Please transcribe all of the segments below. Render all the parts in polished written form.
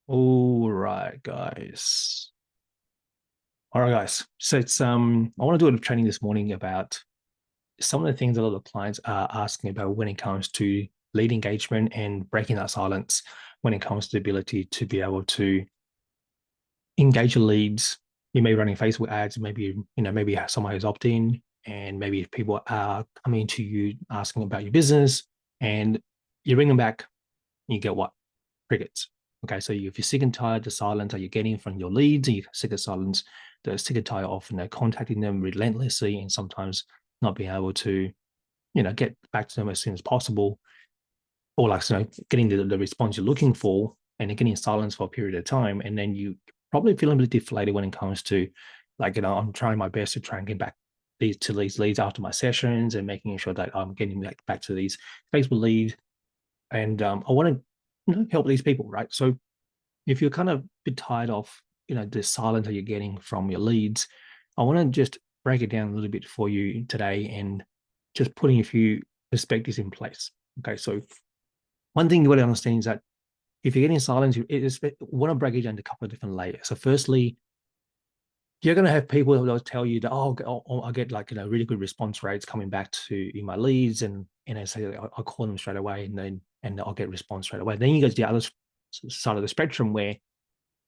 All right, guys. All right, guys. So I want to do a training this morning about some of the things a lot of clients are asking about when it comes to lead engagement and breaking that silence when it comes to the ability to be able to engage your leads. You may be running Facebook ads, maybe someone has opt in, and maybe if people are coming to you asking about your business and you ring them back, you get what? Crickets. Okay, so if you're sick and tired of the silence that you're getting from your leads, and you're sick of silence, they're sick and tired of contacting them relentlessly and sometimes not being able to get back to them as soon as possible, or getting the response you're looking for, and then getting silence for a period of time, and then you probably feeling a bit deflated when it comes to I'm trying my best to try and get back these leads after my sessions and making sure that I'm getting back to these Facebook leads, and I want to help these people, right? So if you're kind of a bit tired of the silence that you're getting from your leads, I want to just break it down a little bit for you today and just putting a few perspectives in place. Okay, so one thing you got to understand is that if you're getting silence, want to break it down into a couple of different layers. So firstly, you're going to have people who will tell you that, I get really good response rates coming back to in my leads, and I say I call them straight away, and I'll get response straight away. Then you go to the other side of the spectrum where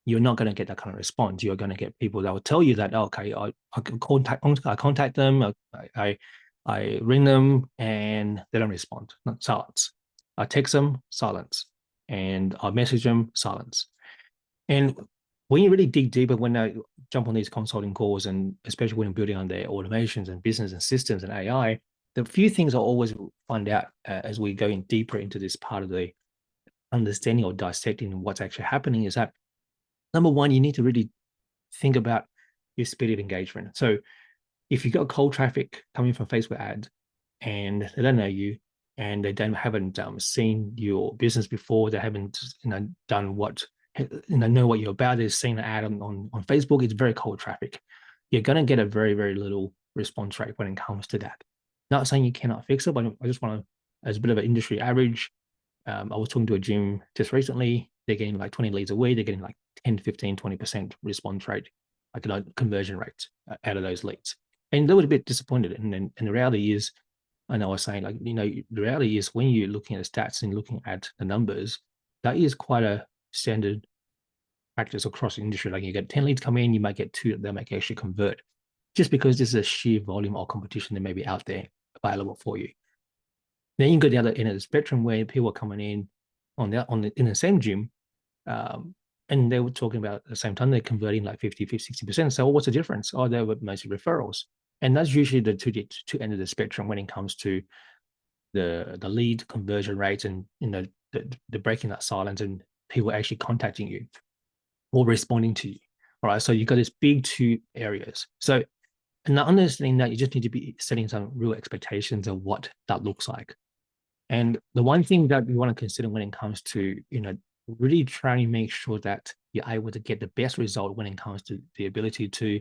you're not going to get that kind of response. You're going to get people that will tell you that, okay, I contact them, I ring them, and they don't respond. Not silence. I text them, silence, and I message them, silence. And when you really dig deeper, when I jump on these consulting calls, and especially when I'm building on their automations and business and systems and AI, the few things I always find out as we go in deeper into this part of the understanding or dissecting what's actually happening is that number one, you need to really think about your speed of engagement. So if you've got cold traffic coming from Facebook ads and they don't know you and they haven't seen your business before, they haven't done what know what you're about, they've seen an ad on Facebook, it's very cold traffic. You're going to get a very, very little response rate when it comes to that. Not saying you cannot fix it, but I just want to, as a bit of an industry average, I was talking to a gym just recently. They're getting like 20 leads a week. They're getting like 10, 15, 20% response rate, conversion rates out of those leads. And they were a bit disappointed. And the reality is, I know I was saying, the reality is when you're looking at the stats and looking at the numbers, that is quite a standard practice across the industry. Like you get 10 leads come in, you might get two that might actually convert just because there's a sheer volume of competition that may be out there available for you. Then you go the other end of the spectrum where people are coming in in the same gym, and they were talking about at the same time they're converting like 50, 60%. So what's the difference? Oh, they were mostly referrals. And that's usually the two end of the spectrum when it comes to the lead conversion rates and the breaking that silence and people actually contacting you or responding to you. All right. So you've got these big two areas. So and understanding that you just need to be setting some real expectations of what that looks like. And the one thing that we want to consider when it comes to, really trying to make sure that you're able to get the best result when it comes to the ability to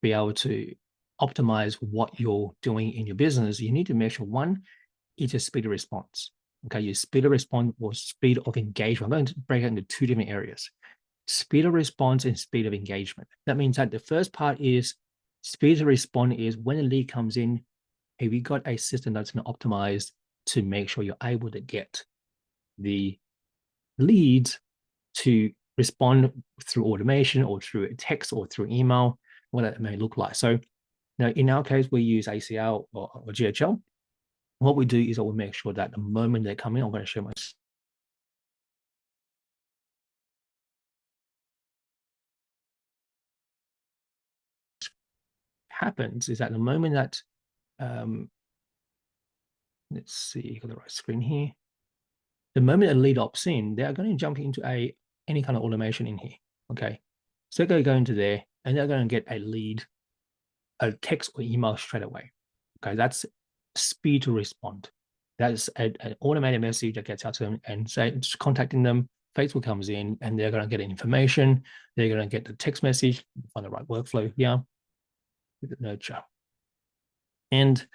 be able to optimize what you're doing in your business, you need to measure one, is your speed of response. Okay, your speed of response or speed of engagement. I'm going to break it into two different areas. Speed of response and speed of engagement. That means that the first part is speed of response is when a lead comes in, have you got a system that's been optimized to make sure you're able to get the leads to respond through automation or through text or through email, what that may look like. So now in our case, we use ACL or GHL. What we do is I will make sure that the moment they come in, I'm going to share my happens is that the moment that let's see, got the right screen here. The moment a lead opts in, they are going to jump into any kind of automation in here. Okay. So they're going to go into there and they're going to get a lead, a text or email straight away. Okay. That's speed to respond. That's an automated message that gets out to them and say, just contacting them. Facebook comes in and they're going to get information. They're going to get the text message, find the right workflow here, with the nurture. And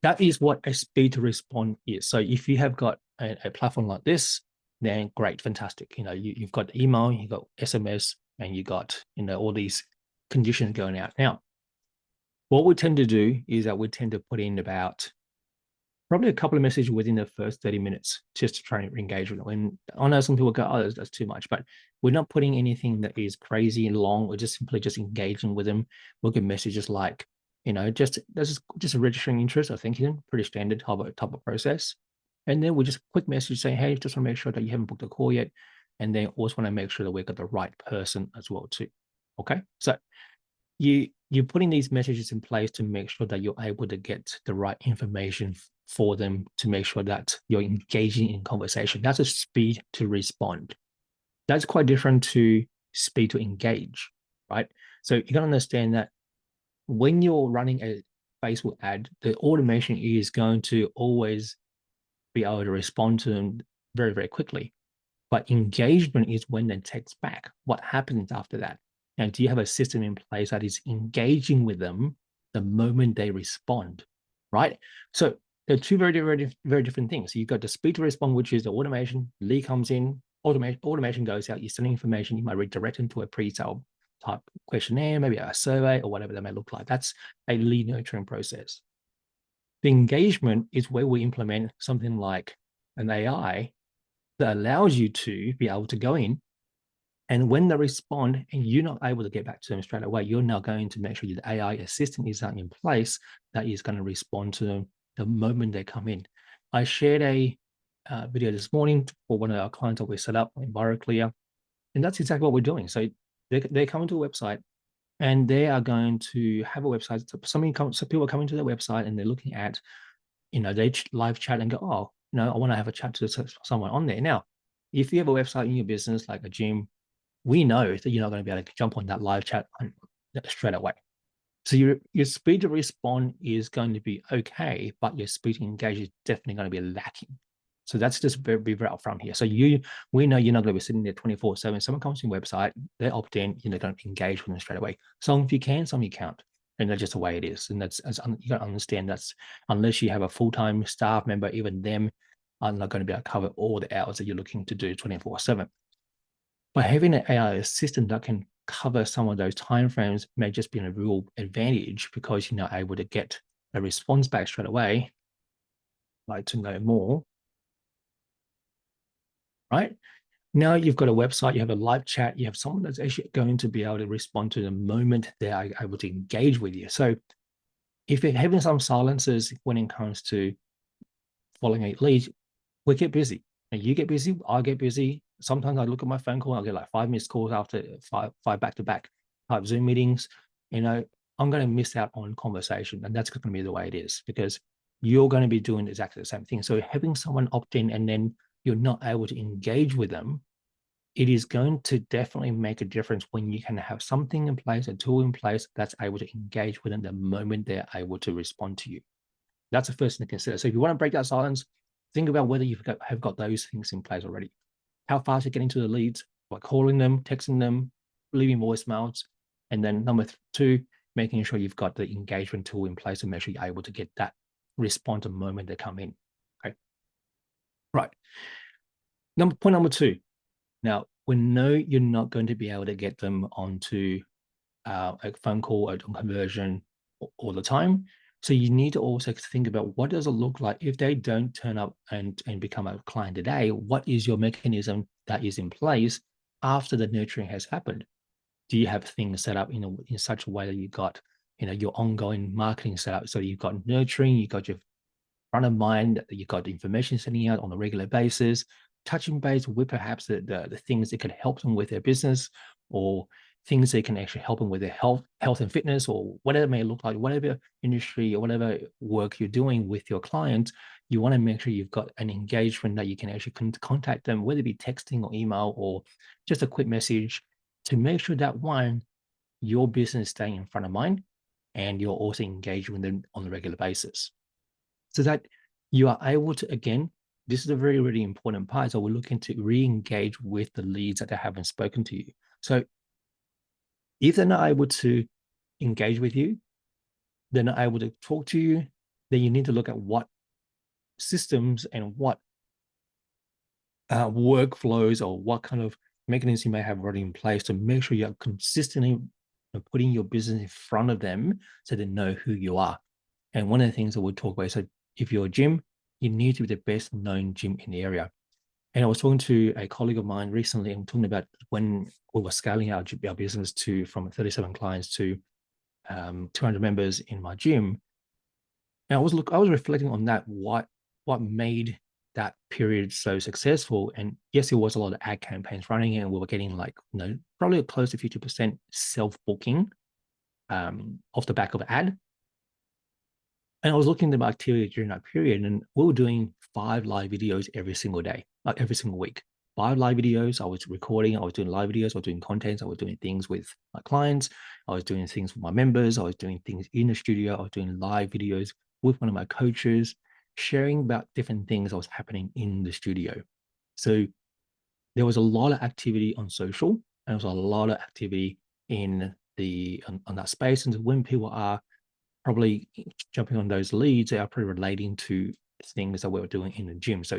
that is what a speed to respond is. So if you have got a platform like this, then great, fantastic. You've got email, you've got SMS, and you got, all these conditions going out. Now, what we tend to do is that we tend to put in about probably a couple of messages within the first 30 minutes just to try and engage with them. And I know some people go, oh, that's too much, but we're not putting anything that is crazy and long. We're just simply just engaging with them. We'll get messages like, just a registering interest. I think pretty standard type of process. And then we just quick message saying, hey, just want to make sure that you haven't booked a call yet. And then also want to make sure that we've got the right person as well too. Okay. So you're putting these messages in place to make sure that you're able to get the right information for them, to make sure that you're engaging in conversation. That's a speed to respond. That's quite different to speed to engage, right? So you got to understand that when you're running a Facebook ad, the automation is going to always be able to respond to them very, very quickly. But engagement is when they text back. What happens after that? And do you have a system in place that is engaging with them the moment they respond, right? So they're two very, very, very different things. So you've got the speed to respond, which is the automation. Lead comes in, automation goes out. You're sending information. You might redirect them to a pre-sale type questionnaire, maybe a survey or whatever that may look like. That's a lead nurturing process. The engagement is where we implement something like an AI that allows you to be able to go in, and when they respond and you're not able to get back to them straight away, you're now going to make sure the AI assistant is in place that is going to respond to them the moment they come in. I shared a video this morning for one of our clients that we set up in BioClear, and that's exactly what we're doing. So they come into a website and they are going to have a website. So people are coming to their website and they're looking at, they live chat and go, oh, I want to have a chat to someone on there. Now, if you have a website in your business, like a gym, we know that you're not going to be able to jump on that live chat straight away. So your speed to respond is going to be okay, but your speed to engage is definitely going to be lacking. So that's just be very upfront here. So we know you're not going to be sitting there 24/7. Someone comes to your website, they opt in, you're going to engage with them straight away. Some if you can, some you can't. And that's just the way it is. And you got to understand that's unless you have a full-time staff member, even them are not going to be able to cover all the hours that you're looking to do 24/7. But having an AI assistant that can cover some of those timeframes may just be a real advantage because you're not able to get a response back straight away. I'd like to know more, right? Now you've got a website, you have a live chat, you have someone that's actually going to be able to respond to the moment they are able to engage with you. So if you're having some silences when it comes to following a lead, we get busy. And you get busy, I get busy. Sometimes I look at my phone call, I'll get like 5 missed calls after five back-to-back type Zoom meetings. I'm going to miss out on conversation. And that's going to be the way it is because you're going to be doing exactly the same thing. So having someone opt in and then you're not able to engage with them, it is going to definitely make a difference when you can have something in place, a tool in place that's able to engage with them the moment they're able to respond to you. That's the first thing to consider. So if you want to break that silence, think about whether you have got those things in place already. How fast you're getting to the leads by calling them, texting them, leaving voicemails. And then number two, making sure you've got the engagement tool in place to make sure you're able to get that response the moment they come in. Okay. Right. Point number two. Now, we know you're not going to be able to get them onto a phone call or conversion all the time. So you need to also think about what does it look like if they don't turn up and become a client today? What is your mechanism that is in place after the nurturing has happened? Do you have things set up in such a way that you've got your ongoing marketing set up? So you've got nurturing, you've got your front of mind, you've got the information sending out on a regular basis, touching base with perhaps the things that could help them with their business or things that can actually help them with their health and fitness or whatever it may look like, whatever industry or whatever work you're doing with your clients, you want to make sure you've got an engagement that you can actually contact them, whether it be texting or email or just a quick message to make sure that one, your business is staying in front of mind and you're also engaging with them on a regular basis. So that you are able to, again, this is a very, really important part. So we're looking to re-engage with the leads that they haven't spoken to you. So if they're not able to engage with you, they're not able to talk to you, then you need to look at what systems and what workflows or what kind of mechanisms you may have already in place to make sure you're consistently putting your business in front of them so they know who you are. And one of the things that we'll talk about is that if you're a gym, you need to be the best known gym in the area. And I was talking to a colleague of mine recently and talking about when we were scaling our business from 37 clients to 200 members in my gym. And I was reflecting on that, what made that period so successful. And yes, it was a lot of ad campaigns running, and we were getting probably close to 50% self-booking off the back of ad. And I was looking at the activity during that period, and we were doing 5 live videos every single day, like every single week. 5 live videos. I was recording, I was doing live videos, I was doing content, I was doing things with my clients, I was doing things with my members, I was doing things in the studio, I was doing live videos with one of my coaches, sharing about different things that was happening in the studio. So there was a lot of activity on social, and there was a lot of activity in on that space. And when people are probably jumping on those leads, they are probably relating to things that we were doing in the gym. So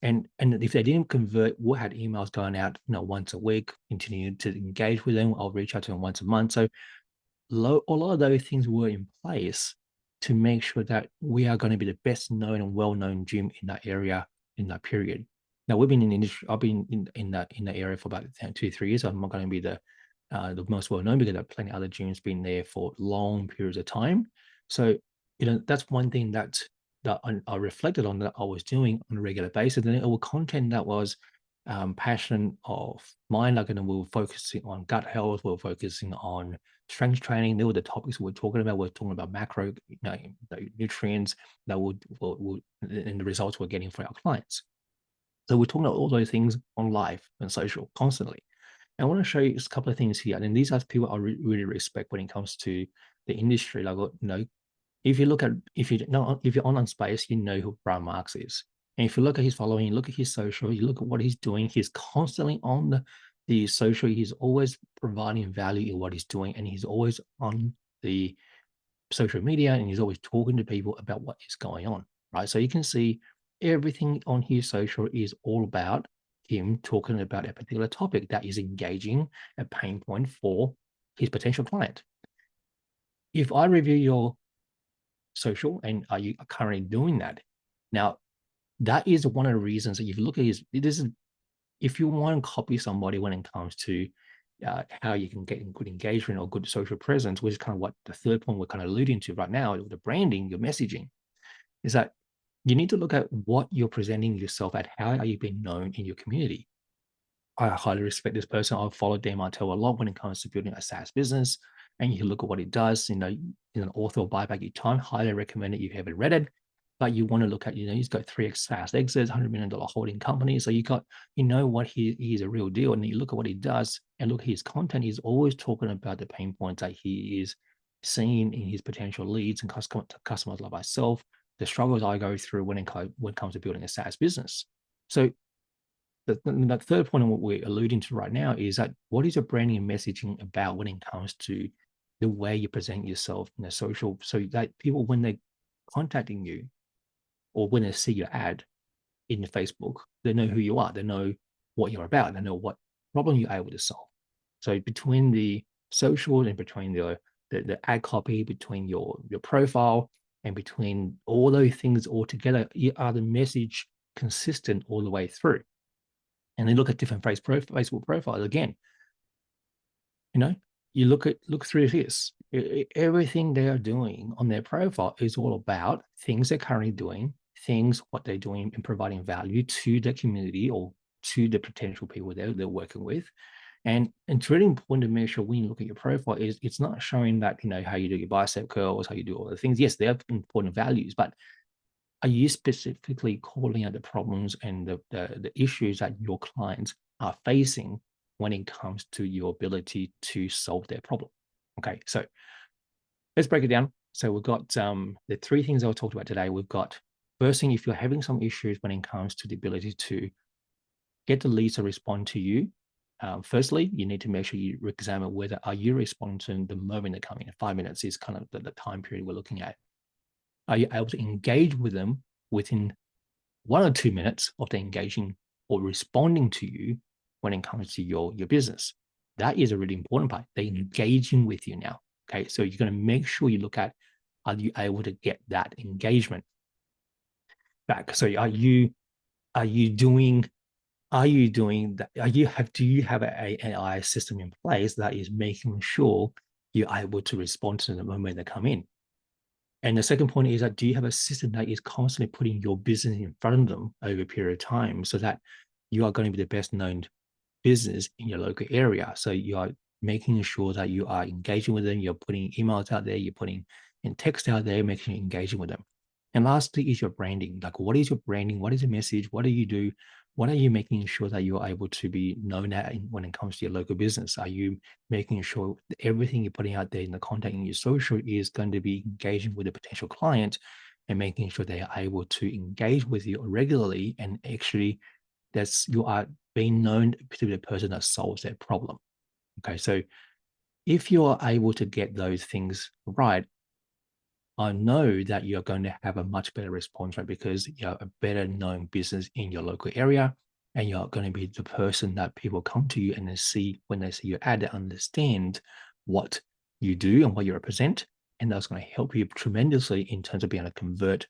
and if they didn't convert, we had emails going out, once a week, continue to engage with them. I'll reach out to them once a month. So a lot of those things were in place to make sure that we are going to be the best known and well-known gym in that area in that period. Now we've been in the industry. I've been in that area for about 2-3 years. I'm not going to be the most well-known because there are plenty of other gyms been there for long periods of time. So that's one thing that I reflected on, that I was doing on a regular basis. And it was content that was passion of mine. Like, we were focusing on gut health, we were focusing on strength training. They were the topics we were talking about. We're talking about macro nutrients that would and the results we're getting for our clients. So we're talking about all those things on live and social constantly. And I want to show you just a couple of things here. And these are people I really respect when it comes to the industry. Like, if you're on Space, you know who Brian Marks is. And if you look at his following, you look at his social, you look at what he's doing, he's constantly on the social. He's always providing value in what he's doing, and he's always on the social media, and he's always talking to people about what is going on, right? So you can see everything on his social is all about him talking about a particular topic that is engaging a pain point for his potential client. If I review your social, and are you currently doing that? Now, that is one of the reasons that if you look at if you want to copy somebody when it comes to how you can get good engagement or good social presence, which is kind of what the third point we're kind of alluding to right now, the branding, your messaging, is that you need to look at what you're presenting yourself at. How are you being known in your community? I highly respect this person. I've followed Dan Martell a lot when it comes to building a SaaS business. And you look at what he does, an author will buy back your time. Highly recommend it if you haven't read it. But you want to look at, he's got 3x SaaS exits, $100 million holding company. So what he's a real deal. And you look at what he does and look at his content. He's always talking about the pain points that he is seeing in his potential leads and customers like myself, the struggles I go through when it comes to building a SaaS business. So the third point of what we're alluding to right now is that what is your branding and messaging about when it comes to the way you present yourself in the social, so that people, when they're contacting you or when they see your ad in the Facebook, they know who you are, they know what you're about, they know what problem you're able to solve. So between the social and between the ad copy, between your profile, and between all those things all together, are the message consistent all the way through? And then look at different Facebook profiles again. You look through this. Everything they are doing on their profile is all about things they're currently doing, what they're doing and providing value to the community or to the potential people they're working with. And it's really important to make sure when you look at your profile is it's not showing that, how you do your bicep curls, how you do all the things. Yes, they have important values, but are you specifically calling out the problems and the issues that your clients are facing when it comes to your ability to solve their problem? Okay, so let's break it down. So we've got the 3 things I'll talk about today. We've got, first thing, if you're having some issues when it comes to the ability to get the leads to respond to you, firstly, you need to make sure you examine whether are you responding to them the moment they come in. 5 minutes is kind of the time period we're looking at. Are you able to engage with them within 1 or 2 minutes of the engaging or responding to you when it comes to your business. That is a really important part. They're engaging with you now. Okay. So you're going to make sure you look at, are you able to get that engagement back? So are you doing that? Do you have an AI system in place that is making sure you're able to respond to them the moment they come in? And the second point is that, do you have a system that is constantly putting your business in front of them over a period of time so that you are going to be the best known business in your local area? So you are making sure that you are engaging with them, you're putting emails out there, you're putting in text out there, making sure you're engaging with them. And lastly is your branding. Like, what is your branding? What is the message? What do you do? What are you making sure that you're able to be known at when it comes to your local business? Are you making sure that everything you're putting out there in the content in your social is going to be engaging with a potential client and making sure they are able to engage with you regularly, and actually you are being known to be the person that solves their problem. Okay, so if you're able to get those things right, I know that you're going to have a much better response rate because you're a better known business in your local area, and you're going to be the person that people come to you and they see when they see your ad, they understand what you do and what you represent. And that's going to help you tremendously in terms of being able to convert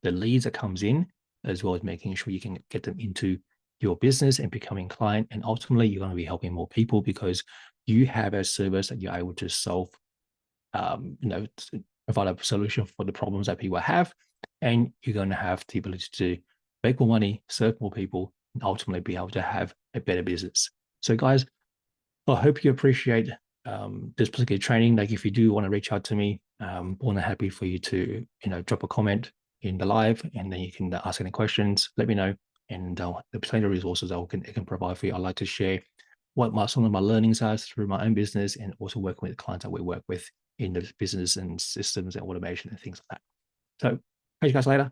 the leads that comes in, as well as making sure you can get them into your business and becoming client. And ultimately, you're going to be helping more people because you have a service that you're able to solve, provide a solution for the problems that people have, and you're going to have the ability to make more money, serve more people, and ultimately be able to have a better business. So, guys, I hope you appreciate this particular training. Like, if you do want to reach out to me, more than happy for you to drop a comment in the live, and then you can ask any questions. Let me know, and there's plenty of resources I can provide for you. I like to share some of my learnings are through my own business, and also working with clients that we work with in the business and systems and automation and things like that. So catch you guys later.